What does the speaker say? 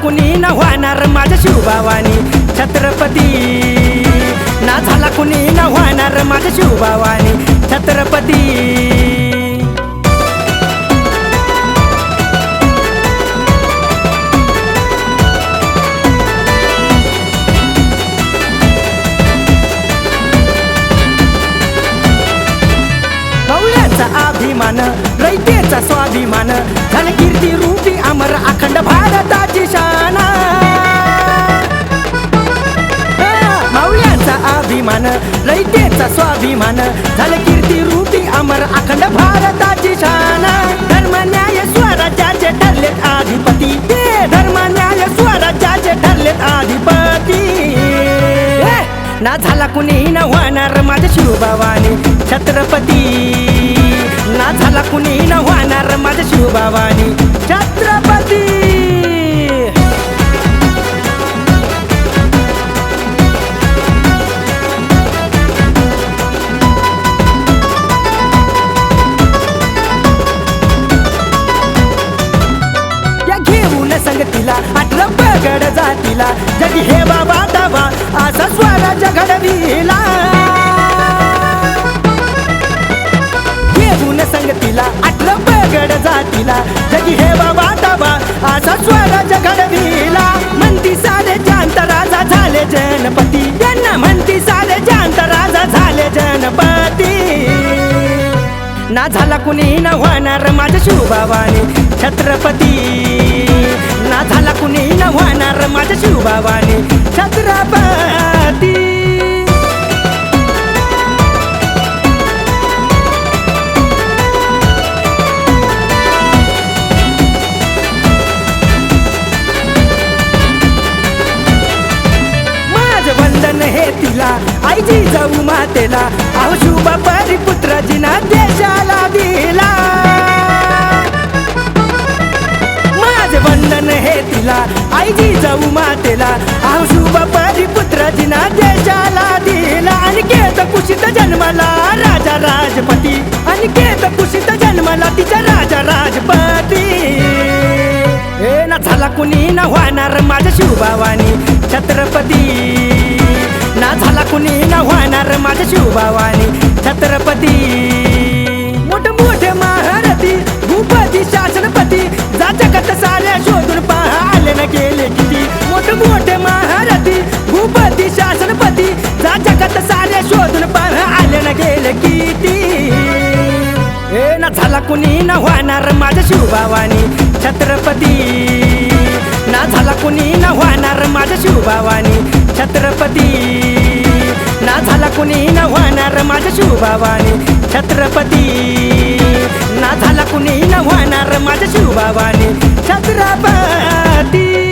कुणी न होणार माझ्या शिवभावानी छत्रपती ना झाला कुणी न होणार माझ्या शिवभावानी छत्रपती अभिमान रयतेचा स्वाभिमान झाले कीर्ती रूपी अमर अखंड भारताची शान मावळ्याचा अभिमान रयतेचा स्वाभिमान झाले कीर्ती रूपी अमर अखंड भारताची शान धर्म न्याय स्वराज्याचे ठरलेत अधिपती धर्म न्याय स्वराज्याचे ठरलेत अधिपती ना झाला कुणी न होणार माझ्या शिवभावानी छत्रपती ना झाला कुणी न होणार माझ्या शिवभावानी छत्रपती या घेऊन संगतीला आठरं पगड जातीला जगी हे बाबा दावा असा स्वराज्य घडविला संगतीला आठरं पगड जातीला जगी हे बाबा दाबा असा स्वराज्य घडविला म्हणती सारे जांत राजा झाले जनपती यांना म्हणती सारे जांत राजा झाले जनपती ना झाला कुणी न होणार माझ्या शिवभावानी छत्रपती ना झाला कुणी न होणार माझ्या शिवभावानी छत्रपती हे तिला आई जिजाऊ मातेला अहो शुभ परिपुत्र जिना देशाला दिला माझे वंदन हे तिला आई जिजाऊ मातेला अहो शुभ परिपुत्र जिना देशाला दिला अनिकेत कुशीत जन्मला राजा राजपती अनिकेत कुशीत जन्मला तिचा राजा राजपती ना झाला कुणी न होणार माझ्या शिवभावानी छत्रपती ना झाला कुणी न होणार माझ्या शिवभावानी छत्रपती मोठे मोठे महारथी भूपती शासनपती जा जगत साऱ्या शोधून पहा आले न गेले किती मोठे मोठे महारथी भूपती शासनपती जा जगत साऱ्या शोधून पहा आले न गेले किती ना झाला कुणी न होणार माझ्या शिवभावानी छत्रपती ना झाला कुणी न होणार माझ्या शिवभावानी छत्रपती ना झाला कुणी न होणार माझ्या शिवभावानी छत्रपती ना झाला कुणी न होणार माझ्या शिवभावानी छत्रपती